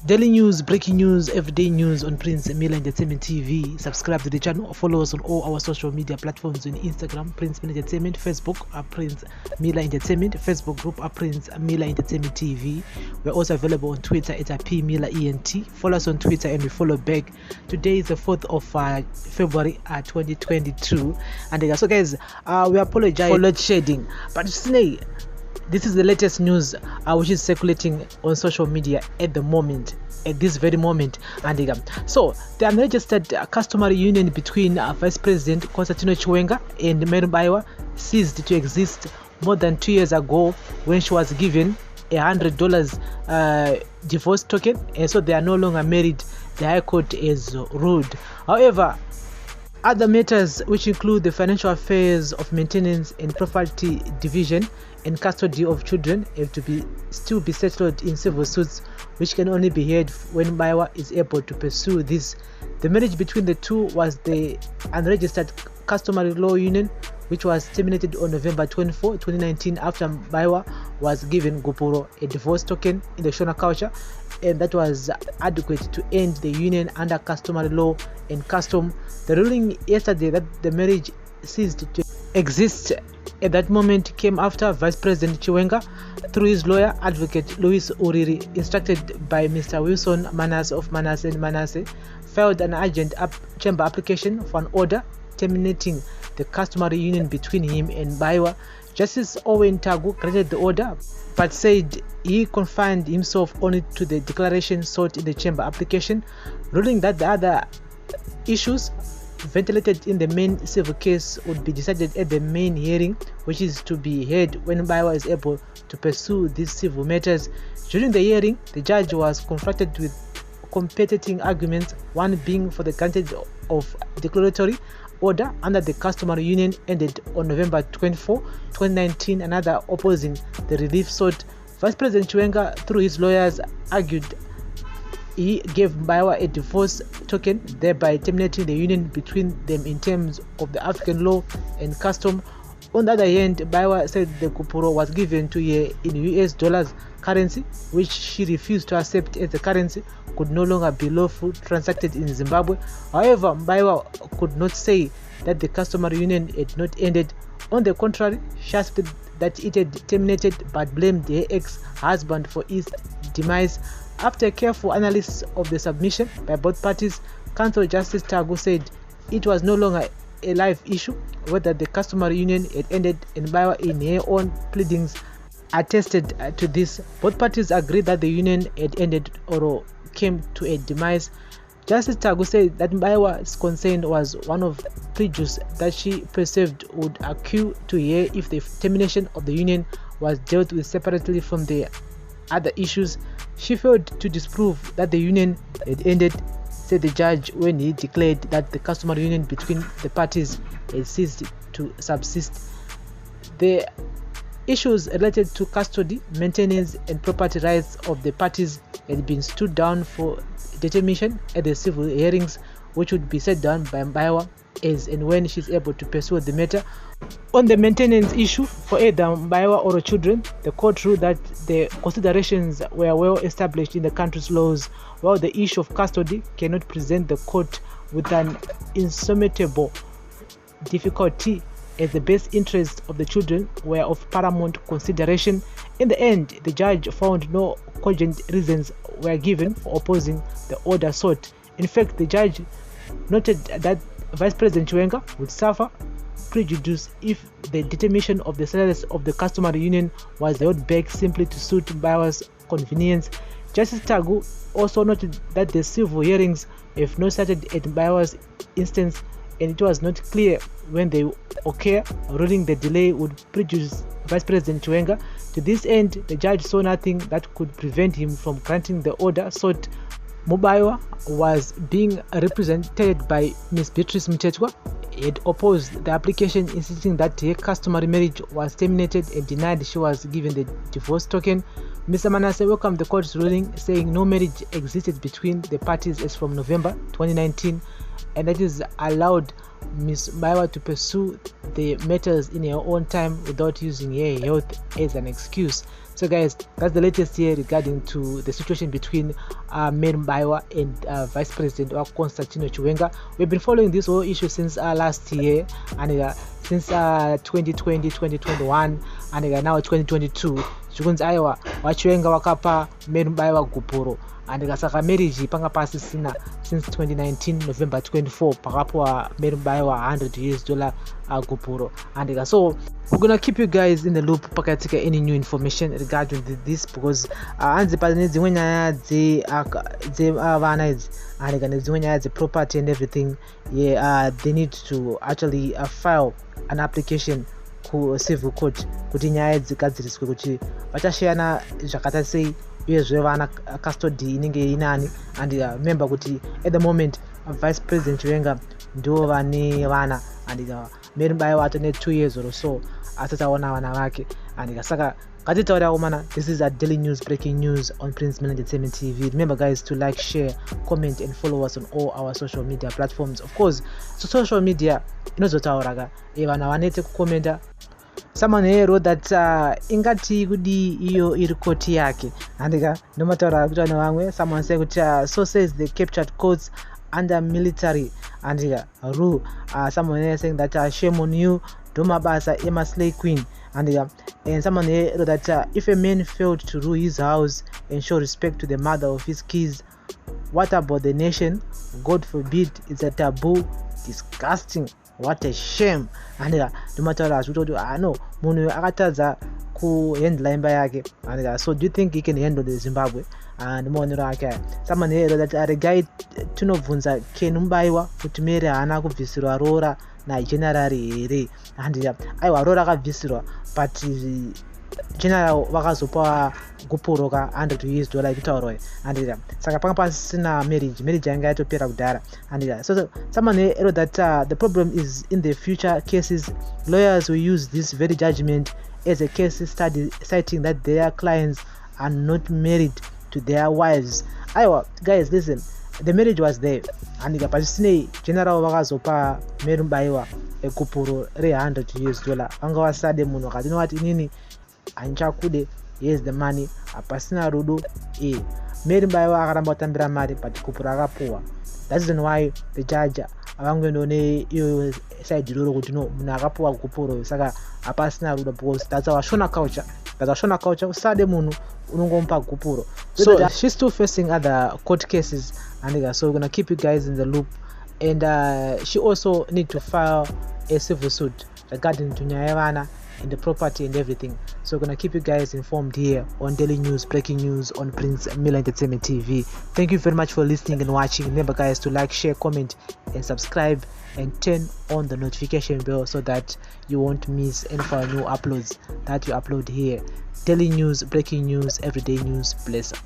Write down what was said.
Daily news, breaking news, everyday news on Prince Miller Entertainment TV. Subscribe to the channel, follow us on all our social media platforms on Instagram, Prince Miller Entertainment, Facebook, Prince Miller Entertainment, Facebook group, Prince Miller Entertainment TV. We're also available on Twitter at P Miller ENT. Follow us on Twitter and we follow back. Today is the 4th of February 2022. And so guys, we apologize for load shedding, but today, this is the latest news which is circulating on social media at the moment, at this very moment. And so the unregistered customary union between Vice President Constantino Chiwenga and Mary MUBAIWA ceased to exist more than 2 years ago when she was given $100 divorce token, and so they are no longer married. The High Court has ruled. However, other matters, which include the financial affairs of maintenance and property division and custody of children, have to still be settled in civil suits, which can only be heard when MUBAIWA is able to pursue this. The marriage between the two was the unregistered customary law union, which was terminated on November 24, 2019, after MUBAIWA was given Gupuro, a divorce token in the Shona culture, and that was adequate to end the union under customary law and custom. The ruling yesterday that the marriage ceased to exist at that moment came after Vice President Chiwenga, through his lawyer, Advocate Louis Uriri, instructed by Mr. Wilson Manasseh of Manasseh and Manasseh, filed an urgent chamber application for an order terminating the customary union between him and MUBAIWA. Justice Owen Tagu granted the order, but said he confined himself only to the declaration sought in the chamber application, ruling that the other issues ventilated in the main civil case would be decided at the main hearing, which is to be heard when MUBAIWA is able to pursue these civil matters. During the hearing, the judge was confronted with competing arguments, one being for the granting of declaratory order under the customary union ended on November 24, 2019, another opposing the relief sought. Vice President Chiwenga, through his lawyers, argued he gave MUBAIWA a divorce token, thereby terminating the union between them in terms of the African law and custom. On the other hand, MUBAIWA said the Kupuro was given to her in US dollars currency, which she refused to accept as the currency could no longer be lawful transacted in Zimbabwe. However, MUBAIWA could not say that the customary union had not ended. On the contrary, she asserted that it had terminated, but blamed her ex-husband for its demise. After a careful analysis of the submission by both parties, Counsel Justice Tagu said it was no longer a live issue whether the customary union had ended, and MUBAIWA in her own pleadings attested to this. Both parties agreed that the union had ended or came to a demise. Justice Tagu said that MUBAIWA's concern was one of prejudice that she perceived would accrue to her if the termination of the union was dealt with separately from the other issues. She failed to disprove that the union had ended, said the judge, when he declared that the customary union between the parties had ceased to subsist. The issues related to custody, maintenance, and property rights of the parties had been stood down for determination at the civil hearings, which would be set down by MUBAIWA as and when she is able to pursue the matter. On the maintenance issue for either MUBAIWA or children, the court ruled that the considerations were well established in the country's laws, while the issue of custody cannot present the court with an insurmountable difficulty, as the best interests of the children were of paramount consideration. In the end, the judge found no cogent reasons were given for opposing the order sought. In fact, the judge noted that Vice President Chiwenga would suffer prejudice if the determination of the status of the customary union was held back simply to suit MUBAIWA's convenience. Justice Tagu also noted that the civil hearings have not started at MUBAIWA's instance, and it was not clear when they occur, ruling the delay would prejudice Vice President Chiwenga. To this end, the judge saw nothing that could prevent him from granting the order sought. MUBAIWA was being represented by Ms. Beatrice Mtetwa. He had opposed the application, insisting that her customary marriage was terminated and denied she was given the divorce token. Mr. Manasseh welcomed the court's ruling, saying no marriage existed between the parties as from November 2019. and that is allowed Ms. MUBAIWA to pursue the matters in her own time without using her health as an excuse. So guys, that's the latest here regarding to the situation between Mary MUBAIWA and Vice President Constantino Chiwenga. We've been following this whole issue since last year, and since 2020, 2021, and now 2022. Chikunzi aiwa Chiwenga wakapa Mary MUBAIWA gupuro, and saka marriage panga pasisina since 2019 November 24 pakapo Mary MUBAIWA $100 gupuro, and so we're gonna keep you guys in the loop pakatika any new information regarding this, because anzi pazine dzimwe nyaya vana idzi and dzimwe nyaya dze property and everything, they need to actually file an application ku civil court kuti nyaya dzigadziriswe kuti vachashiyana zvakata sei uyezve vana custody inenge inani, and remember kuti at the moment Vice President Chiwenga ndo vane vana, and Mary MUBAIWA atone 2 years or so asataona vana vake, and saka katitaura umana. This is a daily news, breaking news on Prince Media Entertainment TV. Remember guys to like, share, comment and follow us on all our social media platforms. Of course, so social media inozotauraga vana vanete kukomenta. Someone here wrote that ingati kudi iyo iri koti yake, andika nomataura kuti vana vamwe. Someone said kuti so says the captured courts under military and rule. Someone here saying that shame on you, domabasa Emma Slay Queen, and someone here wrote that if a man failed to rule his house and show respect to the mother of his kids, what about the nation? God forbid, it's a taboo, disgusting, what a shame. And domataura kuti no munhu akatadza ku handle imba yake, and so do you think he can handle the Zimbabwe? And monero ake someone here that regai tunobvunza Ken MUBAIWA kuti Mary haana kubvisirwa rora na general here, and aiwa rora akabvisirwa but general vakazopa guporoka $100 kutaurwa, and saka panga pasina marriage yanga yatopera kudhara. And so someone wrote that the problem is in the future cases lawyers will use this very judgment as a case study, citing that their clients are not married to their wives. Aiwa guys, listen, the marriage was there, and pasine general vakazopa Mary MUBAIWA egupuro re $100 vanga vasade munhu akati what inini anchakude, here's the money, apasina rudo. Mary MUBAIWA akaramba kutambira mari but kupuro akapuwa. That's the reason why the judge avangwendone iyo side roro kuti no munhu akapuwa kupuro saka apasina rudo, because that's our Shona culture. Usade munhu unongompa gupuro. So she's still facing other court cases, and so we're gonna keep you guys in the loop. And she also need to file a civil suit regarding to nyaya vana and the property and everything. So we're gonna keep you guys informed here on daily news, breaking news on Prince Media Entertainment TV. Thank you very much for listening and watching. Remember guys to like, share, comment and subscribe, and turn on the notification bell so that you won't miss any of our new uploads that we upload here. Daily news, breaking news, everyday news. Bless up.